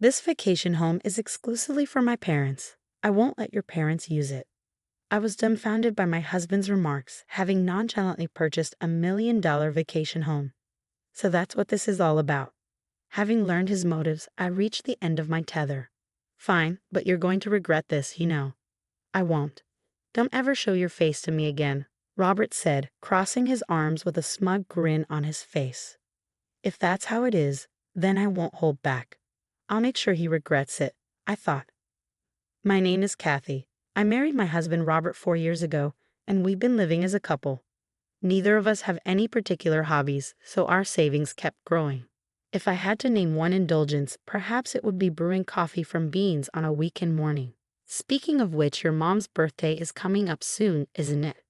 This vacation home is exclusively for my parents. I won't let your parents use it." I was dumbfounded by my husband's remarks, having nonchalantly purchased $1 million vacation home. So that's what this is all about. Having learned his motives, I reached the end of my tether. "Fine, but you're going to regret this, you know." "I won't. Don't ever show your face to me again," Robert said, crossing his arms with a smug grin on his face. "If that's how it is, then I won't hold back. I'll make sure he regrets it," I thought. "My name is Kathy. I married my husband Robert 4 years ago, and we've been living as a couple. Neither of us have any particular hobbies, so our savings kept growing. If I had to name one indulgence, perhaps it would be brewing coffee from beans on a weekend morning. Speaking of which, your mom's birthday is coming up soon, isn't it?"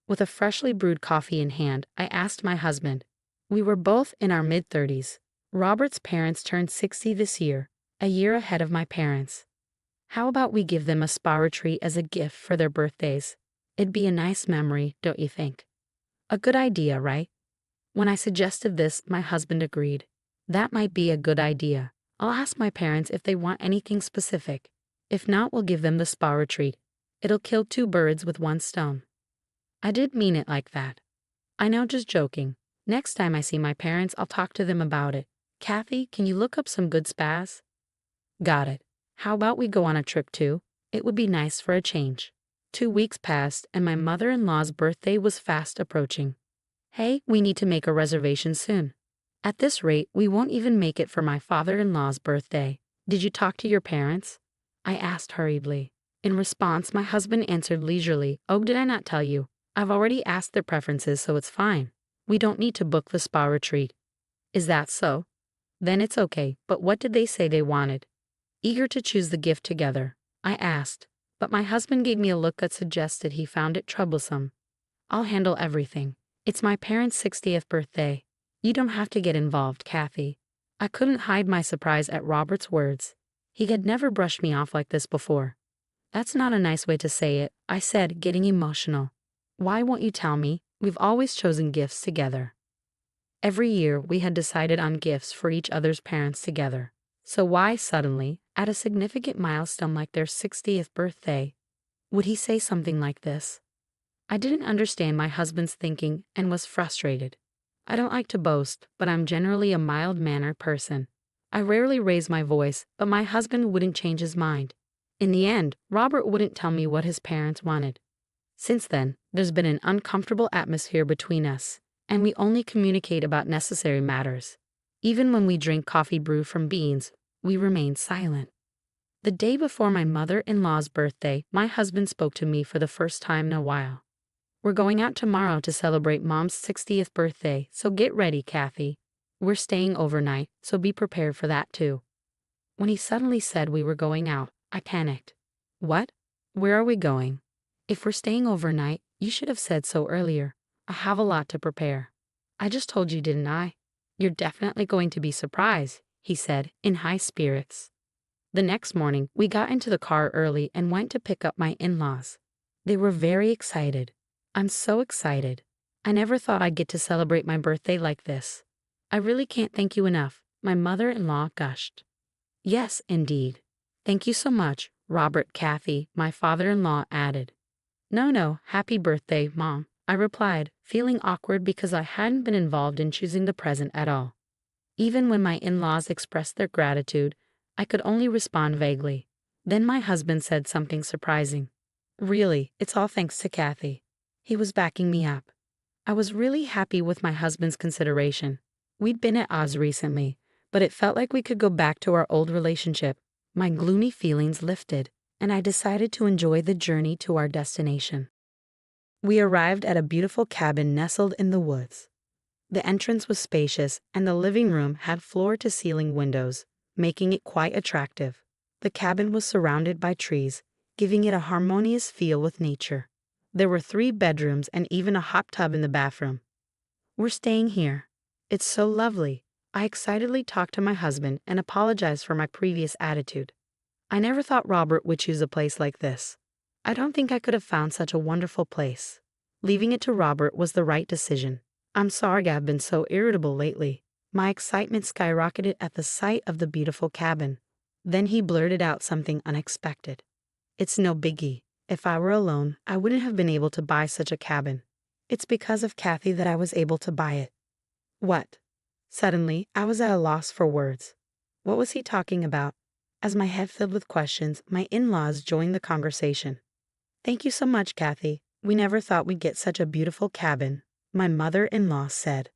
With a freshly brewed coffee in hand, I asked my husband. We were both in our mid-30s. Robert's parents turned 60 this year, a year ahead of my parents. "How about we give them a spa retreat as a gift for their birthdays? It'd be a nice memory, don't you think?" "A good idea, right?" When I suggested this, my husband agreed. "That might be a good idea. I'll ask my parents if they want anything specific. If not, we'll give them the spa retreat. It'll kill two birds with one stone." I did mean it like that. "I know, just joking. Next time I see my parents, I'll talk to them about it. Kathy, can you look up some good spas?" "Got it. How about we go on a trip too? It would be nice for a change." 2 weeks passed, and my mother-in-law's birthday was fast approaching. "Hey, we need to make a reservation soon. At this rate, we won't even make it for my father-in-law's birthday. Did you talk to your parents?" I asked hurriedly. In response, my husband answered leisurely, "Oh, did I not tell you? I've already asked their preferences, so it's fine. We don't need to book the spa retreat." "Is that so? Then it's okay, but what did they say they wanted?" Eager to choose the gift together, I asked, but my husband gave me a look that suggested he found it troublesome. "I'll handle everything. It's my parents' 60th birthday. You don't have to get involved, Kathy." I couldn't hide my surprise at Robert's words. He had never brushed me off like this before. "That's not a nice way to say it," I said, getting emotional. "Why won't you tell me? We've always chosen gifts together." Every year, we had decided on gifts for each other's parents together. So why suddenly, at a significant milestone like their 60th birthday, would he say something like this? I didn't understand my husband's thinking and was frustrated. I don't like to boast, but I'm generally a mild-mannered person. I rarely raise my voice, but my husband wouldn't change his mind. In the end, Robert wouldn't tell me what his parents wanted. Since then, there's been an uncomfortable atmosphere between us, and we only communicate about necessary matters. Even when we drink coffee brewed from beans, we remain silent. The day before my mother-in-law's birthday, my husband spoke to me for the first time in a while. "We're going out tomorrow to celebrate Mom's 60th birthday, so get ready, Kathy. We're staying overnight, so be prepared for that too." When he suddenly said we were going out, I panicked. "What? Where are we going?" "If we're staying overnight, you should have said so earlier. I have a lot to prepare." "I just told you, didn't I?" "You're definitely going to be surprised," he said, in high spirits. The next morning, we got into the car early and went to pick up my in-laws. They were very excited. I'm so excited. I never thought I'd get to celebrate my birthday like this. "I really can't thank you enough," my mother-in-law gushed. "Yes, indeed. Thank you so much, Robert." Kathy, my father-in-law, added. No, happy birthday, Mom," I replied, feeling awkward because I hadn't been involved in choosing the present at all. Even when my in-laws expressed their gratitude, I could only respond vaguely. Then my husband said something surprising. "Really, it's all thanks to Kathy." He was backing me up. I was really happy with my husband's consideration. We'd been at odds recently, but it felt like we could go back to our old relationship. My gloomy feelings lifted, and I decided to enjoy the journey to our destination. We arrived at a beautiful cabin nestled in the woods. The entrance was spacious, and the living room had floor-to-ceiling windows, making it quite attractive. The cabin was surrounded by trees, giving it a harmonious feel with nature. There were 3 bedrooms and even a hot tub in the bathroom. "We're staying here. It's so lovely." I excitedly talked to my husband and apologized for my previous attitude. I never thought Robert would choose a place like this. I don't think I could have found such a wonderful place. Leaving it to Robert was the right decision. "I'm sorry I've been so irritable lately." My excitement skyrocketed at the sight of the beautiful cabin. Then he blurted out something unexpected. "It's no biggie. If I were alone, I wouldn't have been able to buy such a cabin. It's because of Kathy that I was able to buy it." What? Suddenly, I was at a loss for words. What was he talking about? As my head filled with questions, my in-laws joined the conversation. "Thank you so much, Kathy. We never thought we'd get such a beautiful cabin," my mother-in-law said.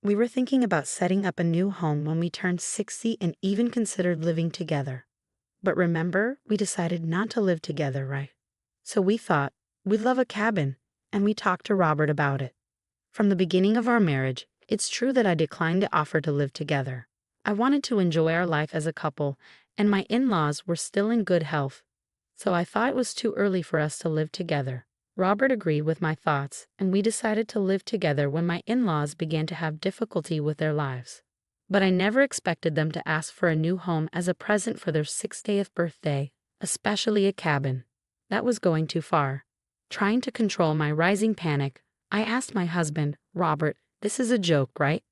"We were thinking about setting up a new home when we turned 60 and even considered living together. But remember, we decided not to live together, right? So we thought, we'd love a cabin, and we talked to Robert about it. From the beginning of our marriage, it's true that I declined the offer to live together. I wanted to enjoy our life as a couple, and my in-laws were still in good health. So I thought it was too early for us to live together. Robert agreed with my thoughts, and we decided to live together when my in-laws began to have difficulty with their lives. But I never expected them to ask for a new home as a present for their 60th birthday, especially a cabin. That was going too far. Trying to control my rising panic, I asked my husband, "Robert, this is a joke, right?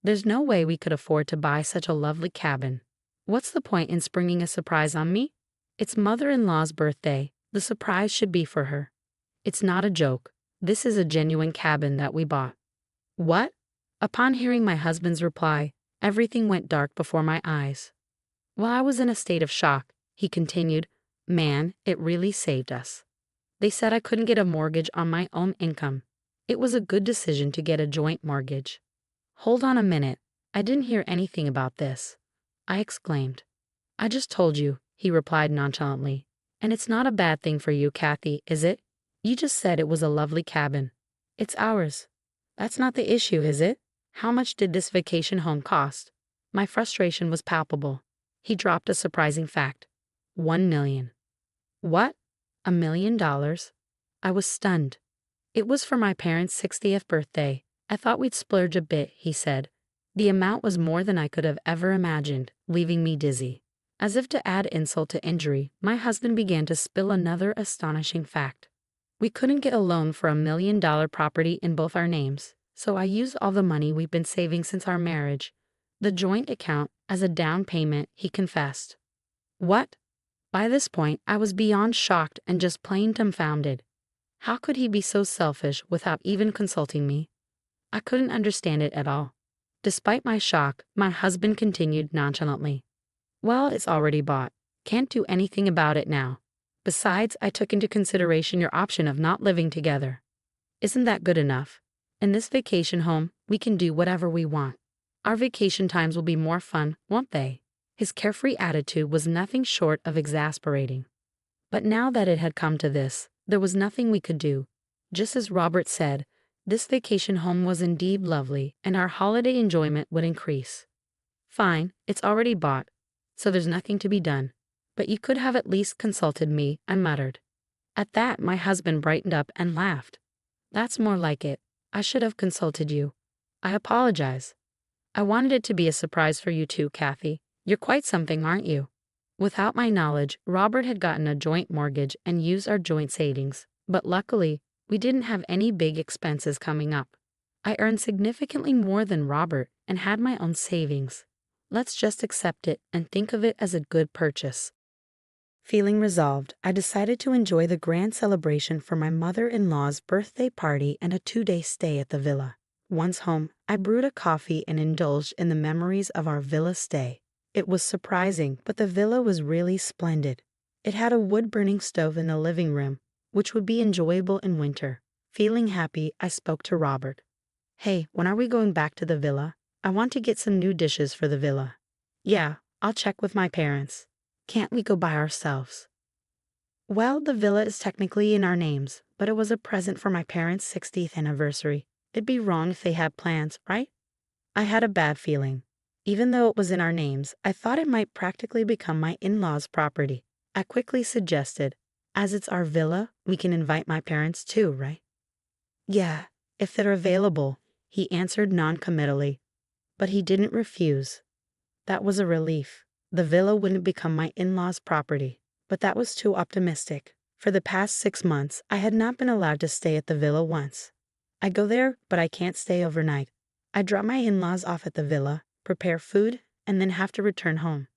There's no way we could afford to buy such a lovely cabin. What's the point in springing a surprise on me? It's mother-in-law's birthday. The surprise should be for her. It's not a joke. This is a genuine cabin that we bought." What? Upon hearing my husband's reply, everything went dark before my eyes. While I was in a state of shock, he continued, "Man, it really saved us. They said I couldn't get a mortgage on my own income. It was a good decision to get a joint mortgage." "Hold on a minute. I didn't hear anything about this," I exclaimed. "I just told you," he replied nonchalantly. "And it's not a bad thing for you, Kathy, is it? You just said it was a lovely cabin. It's ours. That's not the issue, is it? How much did this vacation home cost?" My frustration was palpable. He dropped a surprising fact. 1 million. What? $1 million? I was stunned. "It was for my parents' 60th birthday. I thought we'd splurge a bit," he said. The amount was more than I could have ever imagined, leaving me dizzy. As if to add insult to injury, my husband began to spill another astonishing fact. We couldn't get a loan for $1 million property in both our names, so I used all the money we've been saving since our marriage, the joint account, as a down payment, he confessed. What? By this point, I was beyond shocked and just plain dumbfounded. How could he be so selfish without even consulting me? I couldn't understand it at all. Despite my shock, my husband continued nonchalantly. "Well, it's already bought. Can't do anything about it now. Besides, I took into consideration your option of not living together. Isn't that good enough? In this vacation home, we can do whatever we want. Our vacation times will be more fun, won't they?" His carefree attitude was nothing short of exasperating. But now that it had come to this, there was nothing we could do. Just as Robert said, this vacation home was indeed lovely, and our holiday enjoyment would increase. "Fine, it's already bought, so there's nothing to be done. But you could have at least consulted me," I muttered. At that, my husband brightened up and laughed. "That's more like it. I should have consulted you. I apologize. I wanted it to be a surprise for you too, Kathy. You're quite something, aren't you?" Without my knowledge, Robert had gotten a joint mortgage and used our joint savings, but luckily, we didn't have any big expenses coming up. I earned significantly more than Robert and had my own savings. Let's just accept it and think of it as a good purchase. Feeling resolved, I decided to enjoy the grand celebration for my mother-in-law's birthday party and a 2-day stay at the villa. Once home, I brewed a coffee and indulged in the memories of our villa stay. It was surprising, but the villa was really splendid. It had a wood-burning stove in the living room, which would be enjoyable in winter. Feeling happy, I spoke to Robert. "Hey, when are we going back to the villa? I want to get some new dishes for the villa." "Yeah, I'll check with my parents. Can't we go by ourselves?" "Well, the villa is technically in our names, but it was a present for my parents' 60th anniversary. It'd be wrong if they had plans, right?" I had a bad feeling. Even though it was in our names, I thought it might practically become my in-laws' property. I quickly suggested, "As it's our villa, we can invite my parents too, right?" "Yeah, if they're available," he answered non-committally. But he didn't refuse. That was a relief. The villa wouldn't become my in-laws' property, but that was too optimistic. For the past 6 months, I had not been allowed to stay at the villa once. I go there, but I can't stay overnight. I drop my in-laws off at the villa, prepare food, and then have to return home.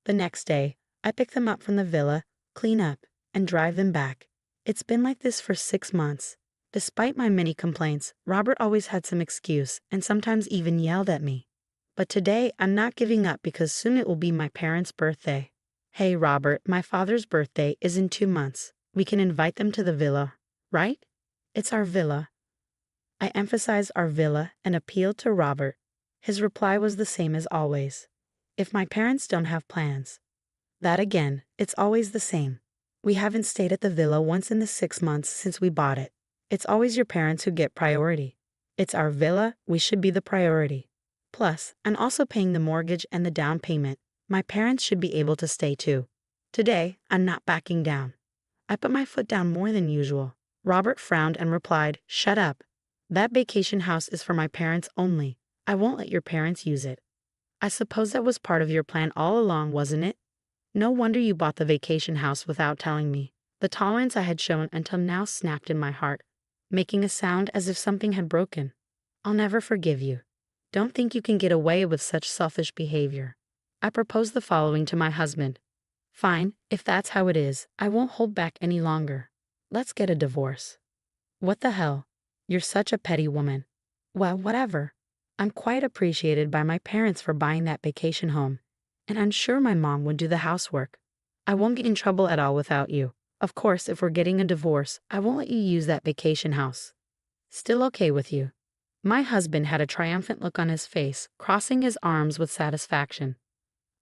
The next day, I pick them up from the villa, clean up, and drive them back. It's been like this for 6 months. Despite my many complaints, Robert always had some excuse and sometimes even yelled at me. But today, I'm not giving up because soon it will be my parents' birthday. Hey, Robert, my father's birthday is in 2 months. We can invite them to the villa, right? It's our villa. I emphasized our villa and appealed to Robert. His reply was the same as always. If my parents don't have plans. That again, it's always the same. We haven't stayed at the villa once in the 6 months since we bought it. It's always your parents who get priority. It's our villa, we should be the priority. Plus, I'm also paying the mortgage and the down payment. My parents should be able to stay too. Today, I'm not backing down. I put my foot down more than usual. Robert frowned and replied, "Shut up. That vacation house is for my parents only. I won't let your parents use it." I suppose that was part of your plan all along, wasn't it? No wonder you bought the vacation house without telling me. The tolerance I had shown until now snapped in my heart, making a sound as if something had broken. I'll never forgive you. Don't think you can get away with such selfish behavior. I proposed the following to my husband. Fine, if that's how it is, I won't hold back any longer. Let's get a divorce. What the hell? You're such a petty woman. Well, whatever. I'm quite appreciated by my parents for buying that vacation home, and I'm sure my mom would do the housework. I won't get in trouble at all without you. Of course, if we're getting a divorce, I won't let you use that vacation house. Still okay with you? My husband had a triumphant look on his face, crossing his arms with satisfaction.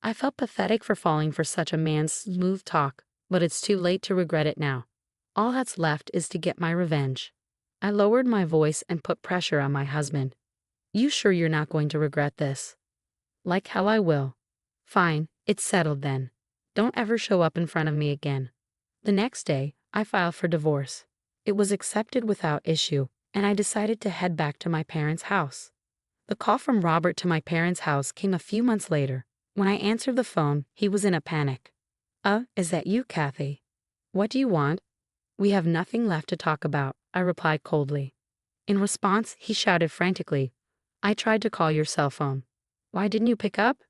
I felt pathetic for falling for such a man's smooth talk, but it's too late to regret it now. All that's left is to get my revenge. I lowered my voice and put pressure on my husband. You sure you're not going to regret this? Like hell I will. Fine, it's settled then. Don't ever show up in front of me again. The next day, I filed for divorce. It was accepted without issue, and I decided to head back to my parents' house. The call from Robert to my parents' house came a few months later. When I answered the phone, he was in a panic. Is that you, Kathy? What do you want? We have nothing left to talk about, I replied coldly. In response, he shouted frantically, I tried to call your cell phone. Why didn't you pick up?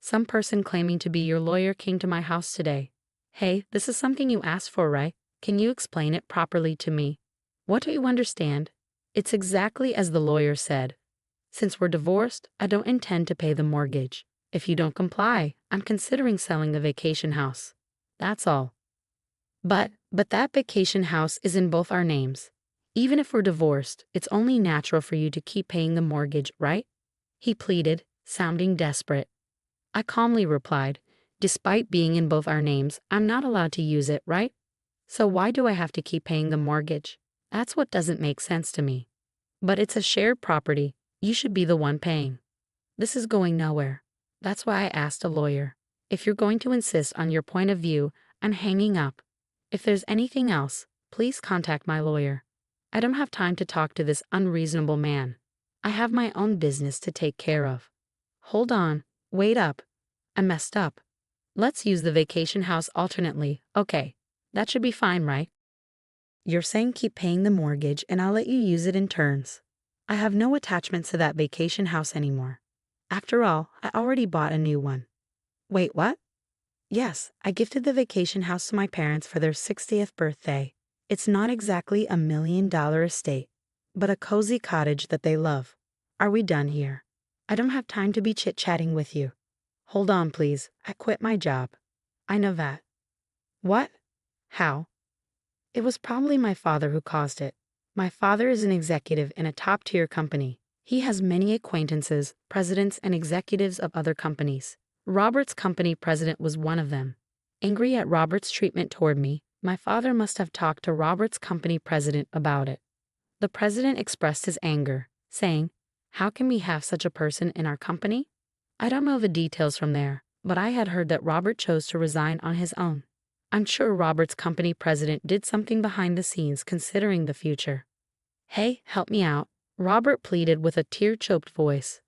Some person claiming to be your lawyer came to my house today. Hey, this is something you asked for, right? Can you explain it properly to me? What don't you understand? It's exactly as the lawyer said. Since we're divorced, I don't intend to pay the mortgage. If you don't comply, I'm considering selling the vacation house. That's all. But that vacation house is in both our names. Even if we're divorced, it's only natural for you to keep paying the mortgage, right? He pleaded, sounding desperate. I calmly replied, despite being in both our names, I'm not allowed to use it, right? So why do I have to keep paying the mortgage? That's what doesn't make sense to me. But it's a shared property. You should be the one paying. This is going nowhere. That's why I asked a lawyer. If you're going to insist on your point of view, I'm hanging up. If there's anything else, please contact my lawyer. I don't have time to talk to this unreasonable man. I have my own business to take care of. Hold on, wait up. I messed up. Let's use the vacation house alternately. Okay, that should be fine, right? You're saying keep paying the mortgage and I'll let you use it in turns. I have no attachments to that vacation house anymore. After all, I already bought a new one. Wait, what? Yes, I gifted the vacation house to my parents for their 60th birthday. It's not exactly $1 million estate, but a cozy cottage that they love. Are we done here? I don't have time to be chit-chatting with you. Hold on, please. I quit my job. I know that. What? How? It was probably my father who caused it. My father is an executive in a top-tier company. He has many acquaintances, presidents, and executives of other companies. Robert's company president was one of them. Angry at Robert's treatment toward me, my father must have talked to Robert's company president about it. The president expressed his anger, saying, "How can we have such a person in our company?" I don't know the details from there, but I had heard that Robert chose to resign on his own. I'm sure Robert's company president did something behind the scenes considering the future. Hey, help me out, Robert pleaded with a tear-choked voice.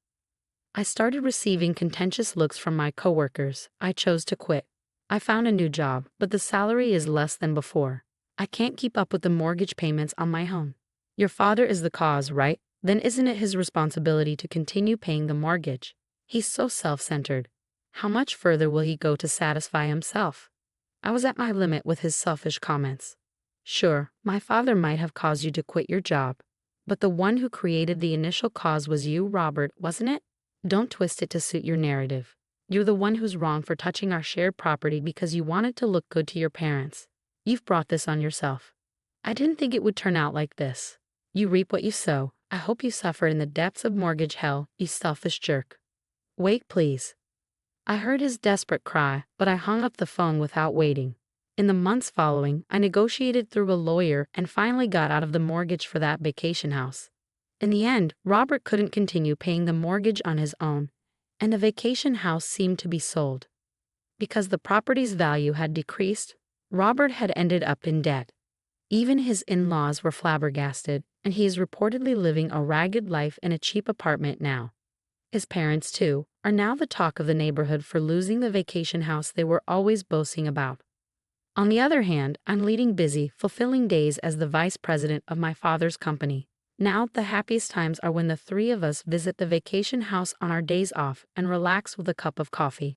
I started receiving contentious looks from my coworkers. I chose to quit. I found a new job, but the salary is less than before. I can't keep up with the mortgage payments on my home. Your father is the cause, right? Then isn't it his responsibility to continue paying the mortgage? He's so self-centered. How much further will he go to satisfy himself? I was at my limit with his selfish comments. Sure, my father might have caused you to quit your job, but the one who created the initial cause was you, Robert, wasn't it? Don't twist it to suit your narrative. You're the one who's wrong for touching our shared property because you wanted to look good to your parents. You've brought this on yourself. I didn't think it would turn out like this. You reap what you sow. I hope you suffer in the depths of mortgage hell, you selfish jerk. Wait, please. I heard his desperate cry, but I hung up the phone without waiting. In the months following, I negotiated through a lawyer and finally got out of the mortgage for that vacation house. In the end, Robert couldn't continue paying the mortgage on his own, and the vacation house seemed to be sold. Because the property's value had decreased, Robert had ended up in debt. Even his in-laws were flabbergasted, and he is reportedly living a ragged life in a cheap apartment now. His parents, too, are now the talk of the neighborhood for losing the vacation house they were always boasting about. On the other hand, I'm leading busy, fulfilling days as the vice president of my father's company. Now, the happiest times are when the three of us visit the vacation house on our days off and relax with a cup of coffee.